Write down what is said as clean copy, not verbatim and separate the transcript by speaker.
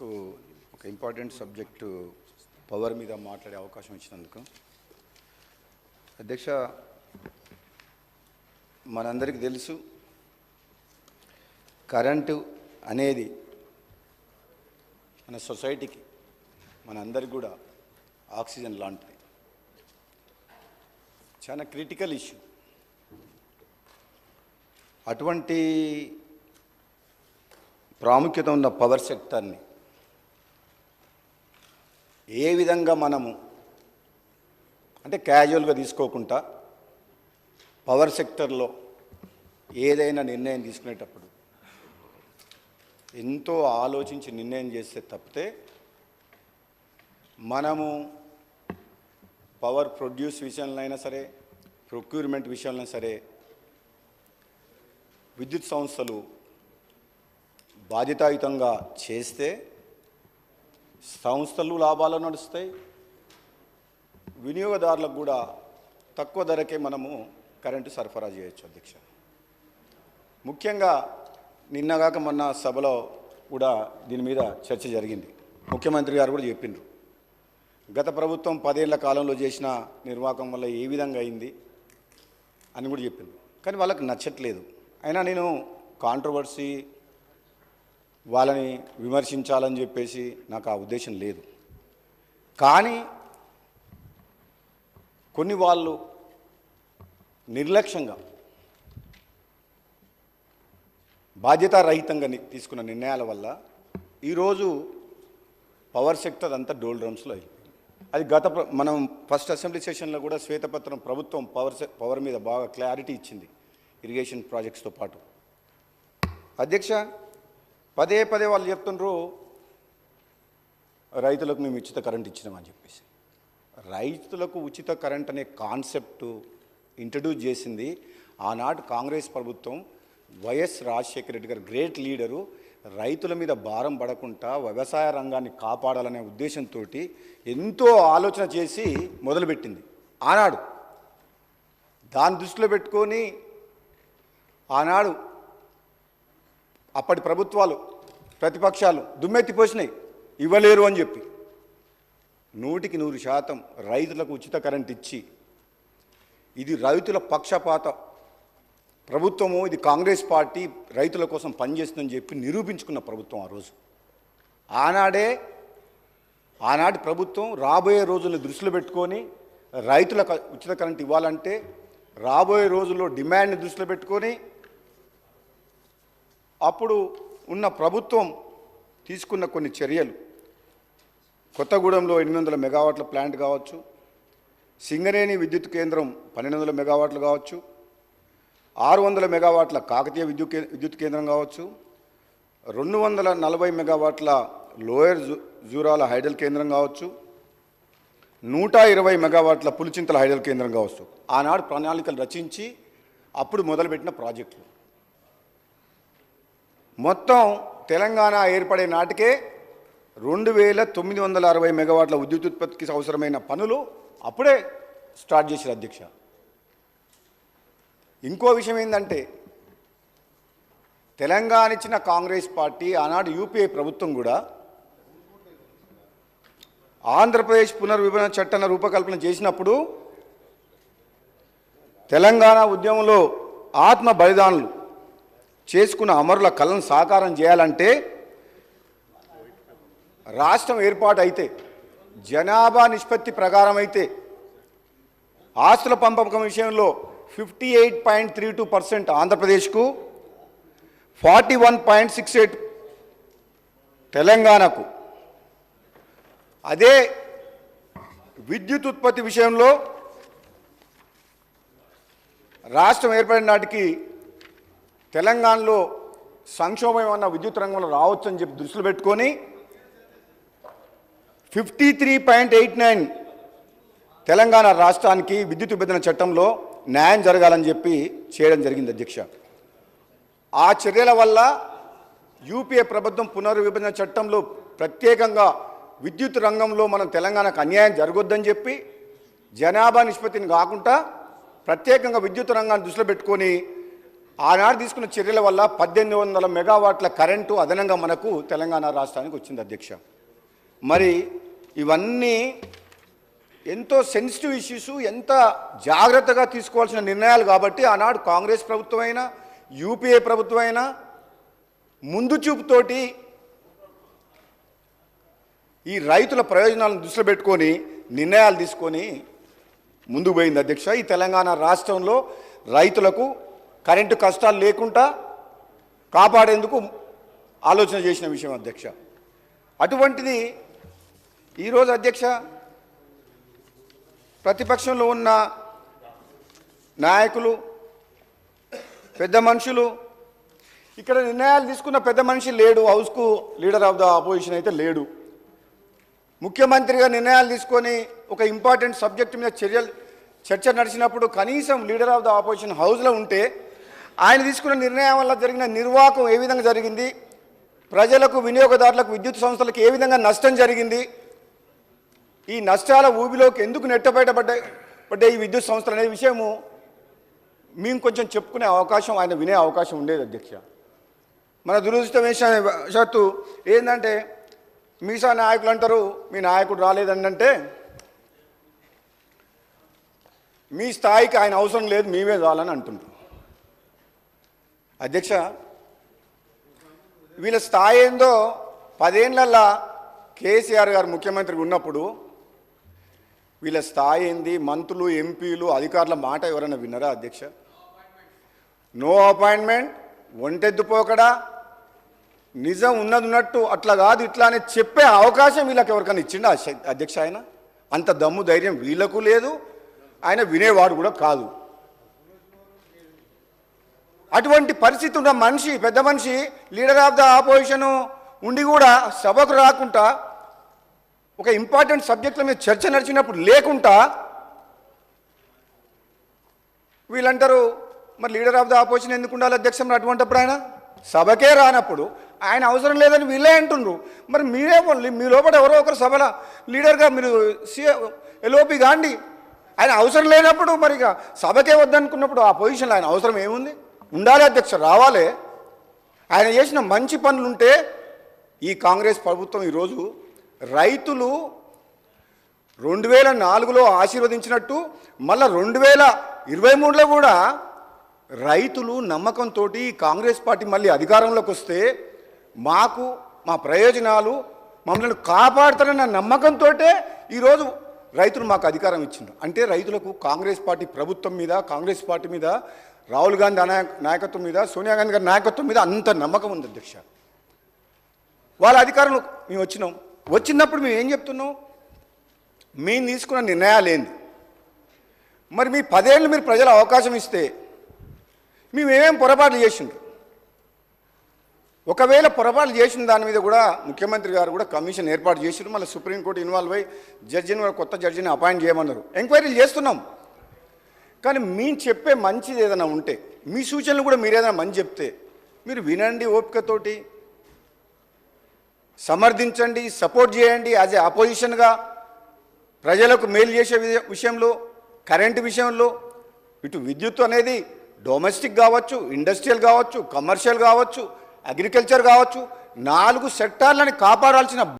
Speaker 1: నాకు ఒక important subject power మీద మాట్లాడే అవకాశం ఇచ్చినందుకు. అధ్యక్ష, మనందరికీ తెలుసు కరెంటు అనేది మన సొసైటీకి మనందరికి కూడా ఆక్సిజన్ లాంటిది. చాలా క్రిటికల్ ఇష్యూ. అటువంటి ప్రాముఖ్యత ఉన్న పవర్ సెక్టర్ని ఏ విధంగా మనము అంటే క్యాజువల్గా తీసుకోకుండా పవర్ సెక్టర్లో ఏదైనా నిర్ణయం తీసుకునేటప్పుడు ఎంతో ఆలోచించి నిర్ణయం చేస్తే తప్పితే మనము పవర్ ప్రొడ్యూస్ విషయంలో అయినా సరే, ప్రొక్యూర్మెంట్ విషయంలో సరే, విద్యుత్ సంస్థలు బాధ్యతాయుతంగా చేస్తే సంస్థలు లాభాలు నడుస్తాయి, వినియోగదారులకు కూడా తక్కువ ధరకే మనము కరెంటు సరఫరా చేయొచ్చు. అధ్యక్ష, ముఖ్యంగా నిన్నగాక మొన్న సభలో కూడా దీని మీద చర్చ జరిగింది. ముఖ్యమంత్రి గారు కూడా చెప్పిండ్రు, గత ప్రభుత్వం 10 ఏళ్ల కాలంలో చేసిన నిర్వాహకం వల్ల ఏ విధంగా అయింది అని కూడా చెప్పిండ్రు. కానీ వాళ్ళకి నచ్చట్లేదు. అయినా నేను కాంట్రవర్సీ వాళ్ళని విమర్శించాలని చెప్పేసి నాకు ఆ ఉద్దేశం లేదు. కానీ కొన్ని వాళ్ళు నిర్లక్ష్యంగా బాధ్యతారహితంగా తీసుకున్న నిర్ణయాల వల్ల ఈరోజు పవర్ సెక్టర్ అంతా డోల్ డ్రమ్స్లో అయిపోయింది. అది మనం ఫస్ట్ అసెంబ్లీ సెషన్లో కూడా శ్వేతపత్రం ప్రభుత్వం పవర్ మీద బాగా క్లారిటీ ఇచ్చింది, ఇరిగేషన్ ప్రాజెక్ట్స్తో పాటు. అధ్యక్ష, పదే వాళ్ళు చెప్తుండ్రు రైతులకు మేము ఉచిత కరెంట్ ఇచ్చినామని చెప్పేసి. రైతులకు ఉచిత కరెంట్ అనే కాన్సెప్టు ఇంట్రడ్యూస్ చేసింది ఆనాటి కాంగ్రెస్ ప్రభుత్వం. వైఎస్ రాజశేఖర రెడ్డి గారు గ్రేట్ లీడరు. రైతుల మీద భారం పడకుండా వ్యవసాయ రంగాన్ని కాపాడాలనే ఉద్దేశంతో ఎంతో ఆలోచన చేసి మొదలుపెట్టింది ఆనాడు. దాన్ని దృష్టిలో పెట్టుకొని ఆనాడు అప్పటి ప్రభుత్వాలు, ప్రతిపక్షాలు దుమ్మెత్తిపోసినాయి, ఇవ్వలేరు అని చెప్పి. 100% రైతులకు ఉచిత కరెంట్ ఇచ్చి ఇది రైతుల పక్షపాత ప్రభుత్వము, ఇది కాంగ్రెస్ పార్టీ రైతుల కోసం పనిచేస్తుందని చెప్పి నిరూపించుకున్న ప్రభుత్వం ఆ రోజు. ఆనాటి ప్రభుత్వం రాబోయే రోజులను దృష్టిలో పెట్టుకొని రైతులకు ఉచిత కరెంట్ ఇవ్వాలంటే రాబోయే రోజుల్లో డిమాండ్ని దృష్టిలో పెట్టుకొని అప్పుడు ఉన్న ప్రభుత్వం తీసుకున్న కొన్ని చర్యలు, కొత్తగూడెంలో 800 మెగావాట్ల ప్లాంట్ కావచ్చు, సింగరేణి విద్యుత్ కేంద్రం 1200 మెగావాట్లు కావచ్చు, 600 మెగావాట్ల కాకతీయ విద్యుత్ కేంద్రం కావచ్చు, 240 మెగావాట్ల లోయర్ జూరాల హైడల్ కేంద్రం కావచ్చు, 120 మెగావాట్ల పులిచింతల హైడల్ కేంద్రం కావచ్చు. ఆనాడు ప్రణాళికలు రచించి అప్పుడు మొదలుపెట్టిన ప్రాజెక్టులు. మొత్తం తెలంగాణ ఏర్పడే నాటికే 2960 మెగావాట్ల విద్యుత్ ఉత్పత్తికి అవసరమైన పనులు అప్పుడే స్టార్ట్ చేశారు. అధ్యక్ష, ఇంకో విషయం ఏంటంటే తెలంగాణ ఇచ్చిన కాంగ్రెస్ పార్టీ ఆనాడు యూపీఏ ప్రభుత్వం కూడా ఆంధ్రప్రదేశ్ పునర్విభజన చట్టాన్ని రూపకల్పన చేసినప్పుడు తెలంగాణ ఉద్యమంలో ఆత్మ బలిదానులు చేసుకున్న అమరుల కళను సాకారం చేయాలంటే రాష్ట్రం ఏర్పాటు అయితే, జనాభా నిష్పత్తి ప్రకారం అయితే, ఆస్తుల పంపకం విషయంలో 58.32% ఆంధ్రప్రదేశ్కు, 41.68 తెలంగాణకు. అదే విద్యుత్ ఉత్పత్తి విషయంలో రాష్ట్రం ఏర్పడిన నాటికి తెలంగాణలో సంక్షోభం ఏమన్నా విద్యుత్ రంగంలో రావచ్చని చెప్పి దృష్టిలో పెట్టుకొని 53.89 తెలంగాణ రాష్ట్రానికి విద్యుత్ విభజన చట్టంలో న్యాయం జరగాలని చెప్పి చేయడం జరిగింది. అధ్యక్ష, ఆ చర్యల వల్ల యూపీఏ ప్రభుత్వం పునర్విభజన చట్టంలో ప్రత్యేకంగా విద్యుత్ రంగంలో మనం తెలంగాణకు అన్యాయం జరగొద్దని చెప్పి జనాభా నిష్పత్తిని కాకుండా ప్రత్యేకంగా విద్యుత్ రంగాన్ని దృష్టిలో పెట్టుకొని ఆనాడు తీసుకున్న చర్యల వల్ల 1800 మెగావాట్ల కరెంటు అదనంగా మనకు తెలంగాణ రాష్ట్రానికి వచ్చింది అధ్యక్ష. మరి ఇవన్నీ ఎంతో సెన్సిటివ్ ఇష్యూస్, ఎంత జాగ్రత్తగా తీసుకోవాల్సిన నిర్ణయాలు కాబట్టి ఆనాడు కాంగ్రెస్ ప్రభుత్వం అయినా యూపీఏ ప్రభుత్వం అయినా ముందు చూపుతోటి ఈ రైతుల ప్రయోజనాలను దృష్టిలో పెట్టుకొని నిర్ణయాలు తీసుకొని ముందుకు పోయింది అధ్యక్ష. ఈ తెలంగాణ రాష్ట్రంలో రైతులకు కరెంటు కష్టాలు లేకుండా కాపాడేందుకు ఆలోచన చేసిన విషయం అధ్యక్ష. అటువంటిది ఈరోజు అధ్యక్ష ప్రతిపక్షంలో ఉన్న నాయకులు, పెద్ద మనుషులు, ఇక్కడ నిర్ణయాలు తీసుకున్న పెద్ద మనిషి లేడు, హౌస్కు లీడర్ ఆఫ్ ద అపోజిషన్ అయితే లేడు. ముఖ్యమంత్రిగా నిర్ణయాలు తీసుకొని ఒక ఇంపార్టెంట్ సబ్జెక్ట్ మీద చర్చ నడిచినప్పుడు కనీసం లీడర్ ఆఫ్ ద ఆపోజిషన్ హౌస్లో ఉంటే ఆయన తీసుకున్న నిర్ణయం వల్ల జరిగిన నిర్వాహకం ఏ విధంగా జరిగింది, ప్రజలకు, వినియోగదారులకు, విద్యుత్ సంస్థలకు ఏ విధంగా నష్టం జరిగింది, ఈ నష్టాల ఊబిలోకి ఎందుకు నెట్టబయటపడ్డాయి ఈ విద్యుత్ సంస్థలు అనే విషయము మేము కొంచెం చెప్పుకునే అవకాశం, ఆయన వినే అవకాశం ఉండేది అధ్యక్ష. మన దురదృష్టవశాత్తు ఏంటంటే మీసా నాయకులు అంటారు మీ నాయకుడు రాలేదంటే మీ స్థాయికి ఆయన అవసరం లేదు, మేమే చాలని అంటున్నారు అధ్యక్ష. వీళ్ళ స్థాయి ఏందో 10 ఏళ్లలో కేసీఆర్ గారు ముఖ్యమంత్రిగా ఉన్నప్పుడు వీళ్ళ స్థాయి ఏంది, మంత్రులు, ఎంపీలు, అధికారుల మాట ఎవరైనా విన్నారా అధ్యక్ష? నో అపాయింట్మెంట్, ఒంటెద్దుపోకడా, నిజం ఉన్నట్టు అట్లా కాదు ఇట్లా అని చెప్పే అవకాశం వీళ్ళకి ఎవరికైనా ఇచ్చిండా అధ్యక్ష? ఆయన అంత దమ్ము ధైర్యం వీళ్ళకు లేదు, ఆయన వినేవాడు కూడా కాదు. అటువంటి పరిస్థితి ఉన్న మనిషి, పెద్ద మనిషి, లీడర్ ఆఫ్ ద ఆపోజిషన్ ఉండి కూడా సభకు రాకుండా ఒక ఇంపార్టెంట్ సబ్జెక్టుల మీద చర్చ నడిచినప్పుడు లేకుండా వీళ్ళంటారు మరి లీడర్ ఆఫ్ ద ఆపోజిషన్ ఎందుకు ఉండాలి అధ్యక్ష? మరి అటువంటిప్పుడు ఆయన సభకే రానప్పుడు ఆయన అవసరం లేదని వీళ్ళే అంటుండ్రు. మరి మీరే మీ లోపల ఎవరో ఒకరు సభలో లీడర్గా మీరు ఎల్ఓపి కాండి. ఆయన అవసరం లేనప్పుడు మరి ఇక సభకే వద్దనుకున్నప్పుడు ఆ పొజిషన్లో ఆయన అవసరం ఏముంది? ఉండాలి అధ్యక్ష, రావాలి. ఆయన చేసిన మంచి పనులుంటే ఈ కాంగ్రెస్ ప్రభుత్వం ఈరోజు రైతులు 2004లో ఆశీర్వదించినట్టు మళ్ళీ 2023లో కూడా రైతులు నమ్మకంతో కాంగ్రెస్ పార్టీ మళ్ళీ అధికారంలోకి వస్తే మాకు మా ప్రయోజనాలు మమ్మల్ని కాపాడుతారన్న నమ్మకంతో ఈరోజు రైతులు మాకు అధికారం ఇచ్చిండ్రు. అంటే రైతులకు కాంగ్రెస్ పార్టీ ప్రభుత్వం మీద, కాంగ్రెస్ పార్టీ మీద, రాహుల్ గాంధీ నాయకత్వం మీద, సోనియా గాంధీ గారి నాయకత్వం మీద అంత నమ్మకం ఉంది అధ్యక్ష. వాళ్ళ అధికారంలో మేము వచ్చినప్పుడు మేము ఏం చెప్తున్నాం? మేము తీసుకున్న నిర్ణయాలు ఏంది? మరి మీ 10 ఏళ్ళు మీరు ప్రజల అవకాశం ఇస్తే మేమేమేం పొరపాట్లు చేసిండ్రు? ఒకవేళ పొరపాట్లు చేసిన దాని మీద కూడా ముఖ్యమంత్రి గారు కూడా కమిషన్ ఏర్పాటు చేసిండ్రు. మళ్ళీ సుప్రీంకోర్టు ఇన్వాల్వ్ అయ్యి జడ్జిని, కొత్త జడ్జిని అపాయింట్ చేయమన్నారు. ఎంక్వైరీలు చేస్తున్నాం. కానీ మేము చెప్పే మంచిది ఏదైనా ఉంటే, మీ సూచనలు కూడా మీరు ఏదైనా మంచి చెప్తే మీరు వినండి, ఓపికతోటి సమర్థించండి, సపోర్ట్ చేయండి. యాజ్ ఏ అపోజిషన్గా ప్రజలకు మేలు చేసే విషయంలో, కరెంటు విషయంలో, ఇటు విద్యుత్ అనేది డొమెస్టిక్ కావచ్చు, ఇండస్ట్రియల్ కావచ్చు, కమర్షియల్ కావచ్చు, అగ్రికల్చర్ కావచ్చు, 4 సెక్టార్లని కాపాడాల్సిన